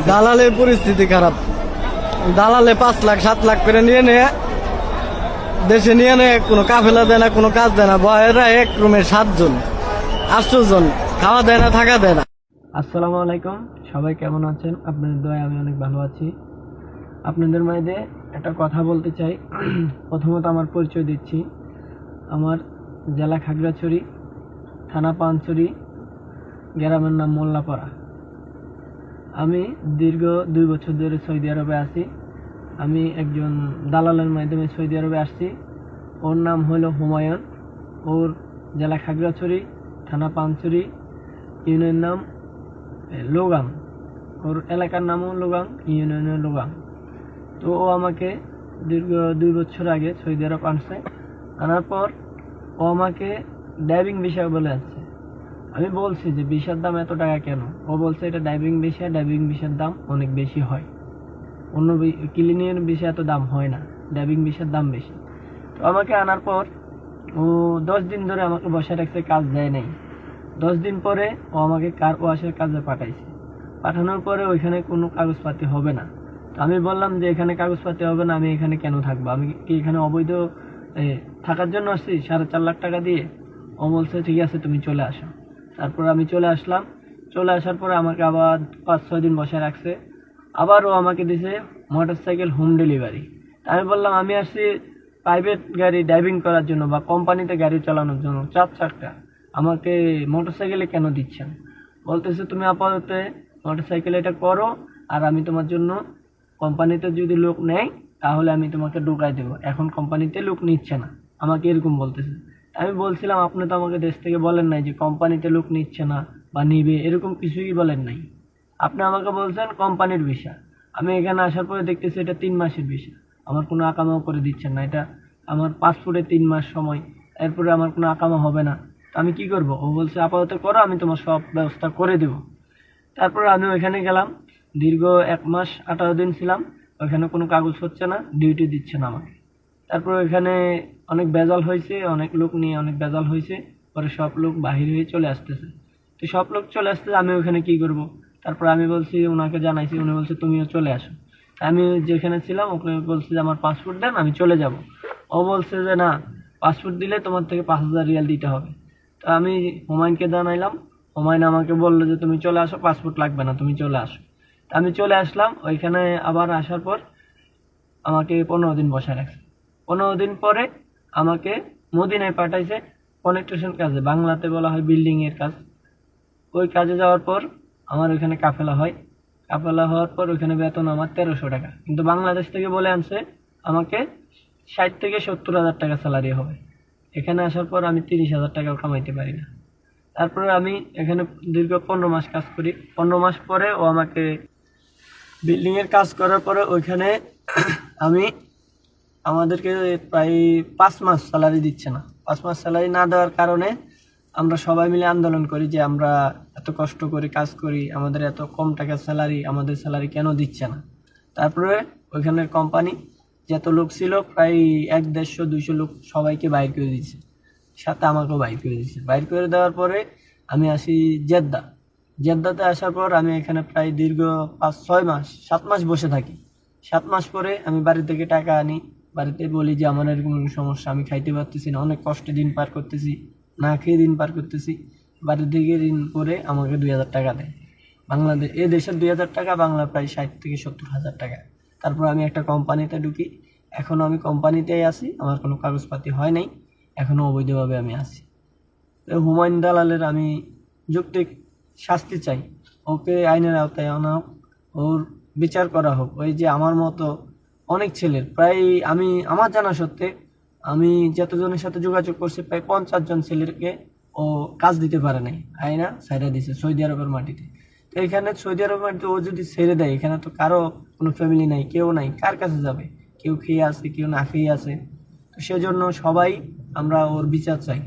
দালালের পরিস্থিতি খারাপ। দালালে 5 লাখ 7 লাখ করে নিয়ে নেয়, দেশে নিয়ে নেয়, কোনো কাফেলা দেয় না, কোনো কাজ দেয় না। বয়েরা এক রুমে 7 জন 8 জন, খাওয়া দেয় না, থাকা দেয় না। আসসালামু আলাইকুম, সবাই কেমন আছেন? আপনাদের দয়ায় আমি অনেক ভালো আছি। আপনাদের মাঝে একটা কথা বলতে চাই। প্রথমত আমার পরিচয় দিচ্ছি। আমার জেলা খাগড়াছড়ি, থানা পানছড়ি, গ্রামের নাম মোল্লাপাড়া। আমি দীর্ঘ 2 বছর ধরে সৌদি আরবে আছি। আমি একজন দালালের মাধ্যমে সৌদি আরবে আসছি। ওর নাম হলো হুমায়ুন। ওর জেলা খাগড়াছড়ি, থানা পানছড়ি, ইউনিয়ন নাম লোগাং। ওর এলাকার নামও লোগাং, ইউনিয়নের লোগাং। তো ও আমাকে দীর্ঘ 2 বছর আগে সৌদি আরব আনছে। আনার পর ও আমাকে ড্রাইভিং ভিসা বলে আসছে। আমি বলছি যে ভিসার দাম এত টাকা কেন? ও বলছে এটা ড্রাইভিং ভিসার দাম অনেক বেশি হয়, অন্য ক্লিনিকের ভিসা এত দাম হয় না, ড্রাইভিং ভিসার দাম বেশি। তো আমাকে আনার পর ও 10 দিন ধরে আমাকে বসে রাখছে, কাজ দেয় নাই। 10 দিন পরে ও আমাকে কার ওয়াশের কাজে পাঠাইছে। পাঠানোর পরে ওইখানে কোনো কাগজপাতি হবে না। তো আমি বললাম যে এখানে কাগজপাতি হবে না, আমি এখানে কেন থাকবো? আমি কি এখানে অবৈধ থাকার জন্য আসছি 4.5 লাখ টাকা দিয়ে? ও বলছে ঠিক আছে, তুমি চলে আসো। তারপর আমি চলে আসলাম। চলে আসার পরে আমাকে আবার 5-6 দিন বসে রাখছে। আবার ও আমাকে দিছে মোটরসাইকেল হোম ডেলিভারি। আমি বললাম আমি আসছি প্রাইভেট গাড়ি ড্রাইভিং করার জন্য বা কোম্পানিতে গাড়ি চালানোর জন্য, 4 চাকা, আমাকে মোটরসাইকেলে কেন দিচ্ছেন? বলতেছে তুমি আপাতত মোটরসাইকেল এটা করো, আর আমি তোমার জন্য কোম্পানিতে যদি লোক নেয় তাহলে আমি তোমাকে ঢুকাই দেবো। এখন কোম্পানিতে লোক নিচ্ছে না, আমাকে এরকম বলতেছে। আমি বলছিলাম আপনি তো আমাকে দেশ থেকে বলেন নাই যে কোম্পানিতে লোক নিচ্ছে না বা নিবে, এরকম কিছুই বলেন নাই। আপনি আমাকে বলছেন কোম্পানির ভিসা। আমি এখানে আসার পরে দেখতেছি এটা 3 মাসের ভিসা। আমার কোনো আকামাও করে দিচ্ছেন না। এটা আমার পাসপোর্টে 3 মাস সময়, এরপরে আমার কোনো আকামা হবে না। তো আমি কি করব? ও বলছে আপাতত করো, আমি তোমার সব ব্যবস্থা করে দেব। তারপরে আমি ওইখানে গেলাম, দীর্ঘ 1 মাস 18 দিন ছিলাম। ওইখানে কোনো কাগজ হচ্ছে না, ডিউটি দিচ্ছে না আমাকে। তারপর ওইখানে অনেক ভেজাল হয়েছে, অনেক লোক নিয়ে অনেক ভেজাল হয়েছে। পরে সব লোক বাহির হয়ে চলে আসতেছে। তো সব লোক চলে আসতেছে, আমি ওইখানে কি করব? তারপর আমি বলছি, ওনাকে জানাইছি, উনি বলছে তুমিও চলে আসো। আমি যেখানে ছিলাম ওকে বলছি যে আমার পাসপোর্ট দেন, আমি চলে যাব। ও বলছে যে না, পাসপোর্ট দিলে তোমার থেকে 5,000 রিয়াল দিতে হবে। তো আমি হুমায়ুনকে জানাইলাম। হুমায়ুন আমাকে বললো যে তুমি চলে আসো, পাসপোর্ট লাগবে না, তুমি চলে আসো। আমি চলে আসলাম। ওইখানে আবার আসার পর আমাকে 15 দিন বসায় রাখছে। 15 দিন পরে আমাকে মদিনায় পাঠাইছে কনেকট্রেশন কাজে, বাংলাতে বলা হয় বিল্ডিং এর কাজ। ওই কাজে যাওয়ার পর আমার ওইখানে কাফেলা হয়। কাফেলা হওয়ার পর ওইখানে বেতন আমার 1300 টাকা, কিন্তু বাংলাদেশ থেকে বলে আনছে আমাকে 60 থেকে 70,000 টাকা স্যালারি হবে। এখানে আসার পর আমি 30,000 টাকাও কামাইতে পারি না। তারপরে আমি এখানে দীর্ঘ 15 মাস কাজ করি। 15 মাস পরে ও আমাকে বিল্ডিং এর কাজ করার পরে ওইখানে আমি আমাদেরকে প্রায় 5 মাস স্যালারি দিচ্ছে না। 5 মাস স্যালারি না দেওয়ার কারণে আমরা সবাই মিলে আন্দোলন করি যে আমরা এত কষ্ট করে কাজ করি, আমাদের এত কম টাকা স্যালারি, আমাদের স্যালারি কেন দিচ্ছে না? তারপরে ওইখানের কোম্পানি যত লোক ছিল প্রায় 150-200 লোক সবাইকে বাইর করে দিয়েছে, সাথে আমাকেও বাইর করে দিয়েছে। বাইর করে দেওয়ার পরে আমি আসি জেদ্দা। জেদ্দাতে আসার পর আমি এখানে প্রায় দীর্ঘ 5-6 মাস 7 মাস বসে থাকি। 7 মাস পরে আমি বাড়ি থেকে টাকা আনি, বাড়িতে বলি যে আমার এরকম সমস্যা, আমি খাইতে পারতেছি না, অনেক কষ্টে দিন পার করতেছি, না খেয়ে দিন পার করতেছি। বাড়ি থেকে ঋণ করে আমাকে 2,000 টাকা দেয় বাংলাদেশ। এ দেশের 2,000 টাকা, বাংলা প্রায় 60 থেকে 70,000 টাকা। তারপর আমি একটা কোম্পানিতে ঢুকি। এখনও আমি কোম্পানিতেই আছি, আমার কোনো কাগজপাতি হয় নাই, এখনও অবৈধভাবে আমি আছি। হুমায়ুন দালালের আমি যৌক্তিক শাস্তি চাই। ওকে আইনের আওতায় আনা হোক, ওর বিচার করা হোক। ওই যে আমার মতো অনেক ছেলের, প্রায় আমি আমার জানা সত্ত্বে আমি যতজনের সাথে যোগাযোগ করছি প্রায় 50 জন ছেলেকে ও কাজ দিতে পারে নাই, আইনা ছাইড়া দিছে সৌদি আরবের মাটিতে। তো এখানে সৌদি আরবের মাটিতে ও যদি ছেড়ে দেয়, এখানে তো কারো কোনো ফ্যামিলি নাই, কেউ নাই, কার কাছে যাবে? কেউ খেয়ে আছে, কেউ না খেয়ে আছে। তো সেজন্য সবাই আমরা ওর বিচার চাই।